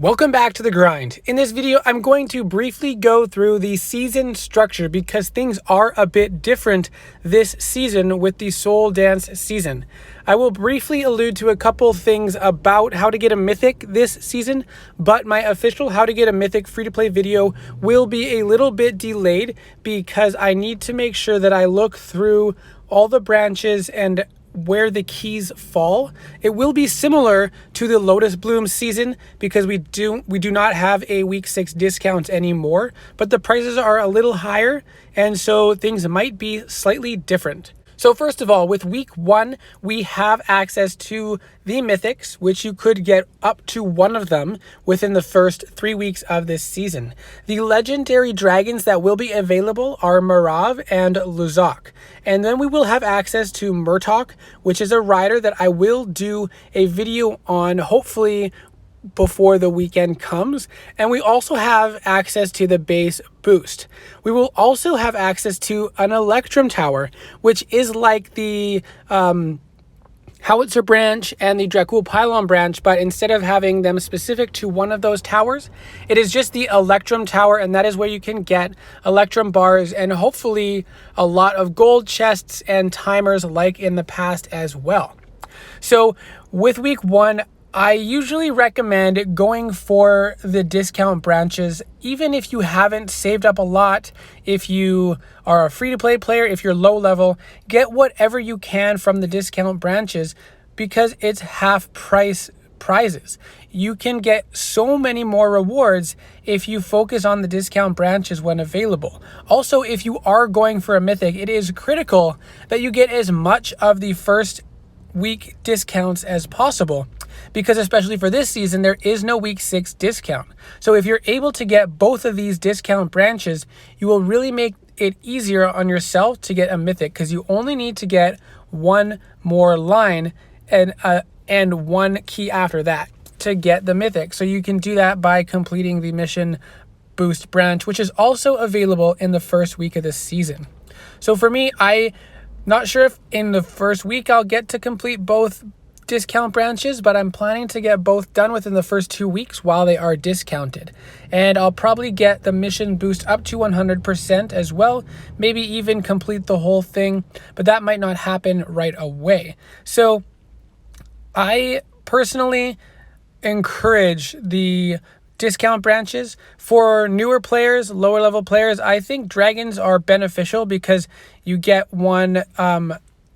Welcome back to the grind. In this video, I'm going to briefly go through the season structure because things are a bit different this season with the SoulDance season. I will briefly allude to a couple things about how to get a mythic this season, but my official how to get a mythic free-to-play video will be a little bit delayed because I need to make sure that I look through all the branches and where the keys fall. It will be similar to the Lotus Bloom season because we do not have a week 6 discount anymore, but the prices are a little higher and so things might be slightly different. So first of all, with week 1, we have access to the mythics, which you could get up to one of them within the first 3 weeks of this season. The legendary dragons that will be available are Marav and Luzak. And then we will have access to Murtok, which is a rider that I will do a video on, hopefully before the weekend comes. And we also have access to the base boost. We will also have access to an Electrum Tower, which is like the Howitzer branch and the Dracul Pylon branch, but instead of having them specific to one of those towers, it is just the Electrum Tower, and that is where you can get Electrum bars and hopefully a lot of gold chests and timers like in the past as well. So with week 1, I usually recommend going for the discount branches, even if you haven't saved up a lot. If you are a free-to-play player, if you're low level, get whatever you can from the discount branches because it's half price prizes. You can get so many more rewards if you focus on the discount branches when available. Also, if you are going for a mythic, it is critical that you get as much of the first week discounts as possible, because especially for this season, there is no week 6 discount. So if you're able to get both of these discount branches, you will really make it easier on yourself to get a mythic because you only need to get one more line and one key after that to get the mythic. So you can do that by completing the mission boost branch, which is also available in the first week of the season. So for me, not sure if in the first week I'll get to complete both discount branches, but I'm planning to get both done within the first 2 weeks while they are discounted. And I'll probably get the mission boost up to 100% as well, maybe even complete the whole thing, but that might not happen right away. So I personally encourage the discount branches. For newer players, lower level players, I think dragons are beneficial because you get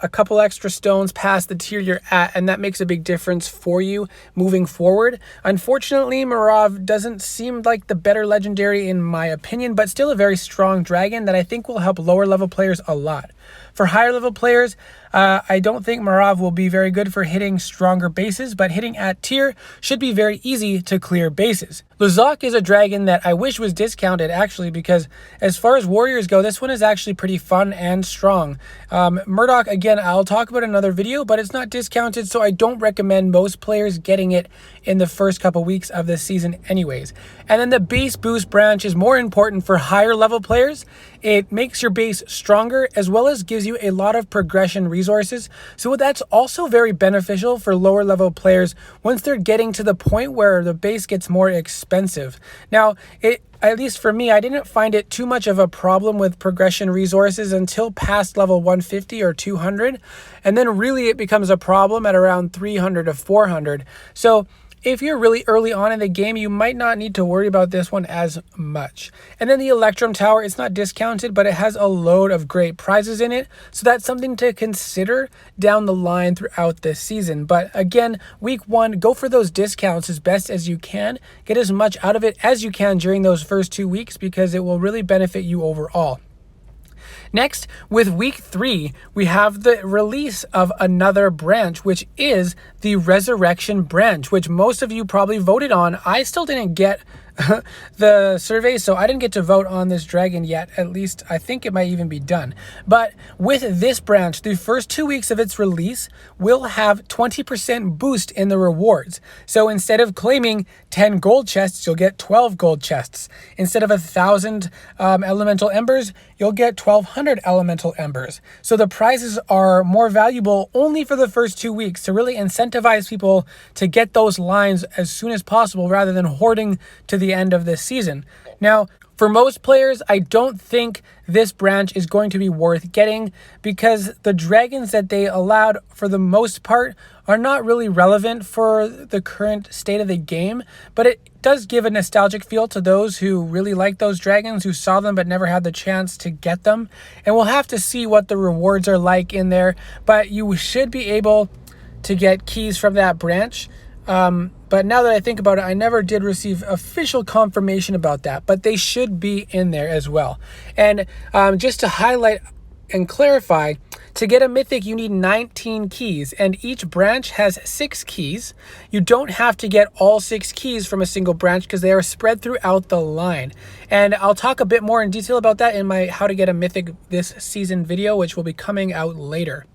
a couple extra stones past the tier you're at, and that makes a big difference for you moving forward. Unfortunately, Marav doesn't seem like the better legendary in my opinion, but still a very strong dragon that I think will help lower level players a lot. For higher level players, I don't think Marav will be very good for hitting stronger bases, but hitting at tier should be very easy to clear bases. Luzak is a dragon that I wish was discounted actually, because as far as warriors go, this one is actually pretty fun and strong. Murdoch, again, I'll talk about in another video, but it's not discounted, so I don't recommend most players getting it in the first couple weeks of this season anyways. And then the base boost branch is more important for higher level players. It makes your base stronger as well as gives you a lot of progression resources. So that's also very beneficial for lower level players once they're getting to the point where the base gets more expensive. Now, at least for me, I didn't find it too much of a problem with progression resources until past level 150 or 200. And then really it becomes a problem at around 300 to 400. So if you're really early on in the game, you might not need to worry about this one as much. And then the Electrum Tower, it's not discounted, but it has a load of great prizes in it. So that's something to consider down the line throughout this season. But again, week 1, go for those discounts as best as you can. Get as much out of it as you can during those first 2 weeks because it will really benefit you overall. Next, with week 3, we have the release of another branch, which is the Resurrection branch, which most of you probably voted on. I still didn't get the survey, so I didn't get to vote on this dragon yet. At least I think it might even be done. But with this branch, the first 2 weeks of its release will have 20% boost in the rewards. So instead of claiming 10 gold chests, you'll get 12 gold chests. Instead of 1,000 elemental embers, you'll get 1,200 elemental embers. So the prizes are more valuable only for the first 2 weeks to really incentivize people to get those lines as soon as possible rather than hoarding to the end of this season. Now, for most players, I don't think this branch is going to be worth getting because the dragons that they allowed for the most part are not really relevant for the current state of the game, but it does give a nostalgic feel to those who really like those dragons, who saw them but never had the chance to get them. And we'll have to see what the rewards are like in there, but you should be able to get keys from that branch. But now that I think about it, I never did receive official confirmation about that, but they should be in there as well. And just to highlight and clarify, to get a mythic, you need 19 keys, and each branch has 6 keys. You don't have to get all 6 keys from a single branch because they are spread throughout the line. And I'll talk a bit more in detail about that in my How to Get a Mythic This Season video, which will be coming out later.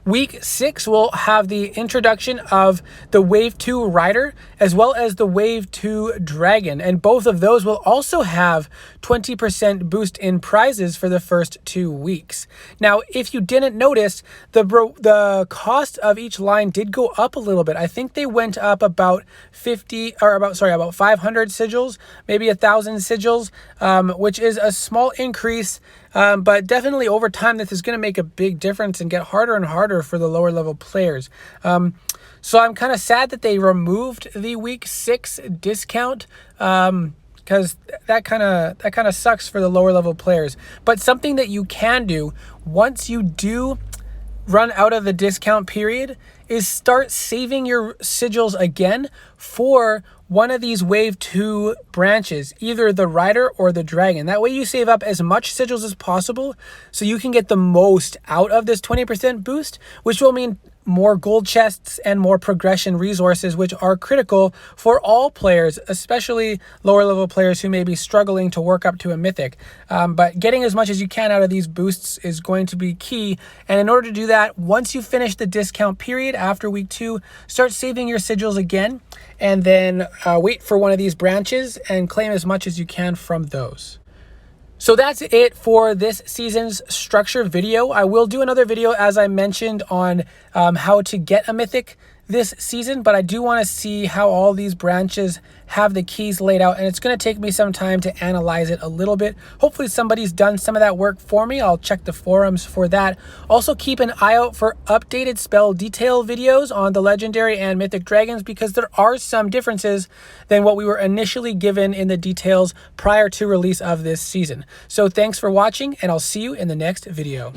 Week 6 will have the introduction of the Wave 2 Rider as well as the Wave 2 Dragon, and both of those will also have 20% boost in prizes for the first 2 weeks. Now, if you didn't notice, the cost of each line did go up a little bit. I think they went up about 500 sigils, maybe 1,000 sigils, which is a small increase. But definitely over time, this is going to make a big difference and get harder and harder for the lower level players. So I'm kind of sad that they removed the week 6 discount, because that kind of sucks for the lower level players. But something that you can do once you do run out of the discount period is start saving your sigils again for one of these Wave 2 branches, either the Rider or the Dragon. That way you save up as much sigils as possible so you can get the most out of this 20% boost, which will mean more gold chests and more progression resources, which are critical for all players, especially lower level players who may be struggling to work up to a mythic. But getting as much as you can out of these boosts is going to be key. And in order to do that, once you finish the discount period after week 2, start saving your sigils again, and then wait for one of these branches and claim as much as you can from those. So that's it for this season's structure video. I will do another video, as I mentioned, on how to get a mythic this season, but I do want to see how all these branches have the keys laid out, and it's going to take me some time to analyze it a little bit. Hopefully somebody's done some of that work for me. I'll check the forums for that. Also keep an eye out for updated spell detail videos on the legendary and mythic dragons, because there are some differences than what we were initially given in the details prior to release of this season. So thanks for watching, and I'll see you in the next video.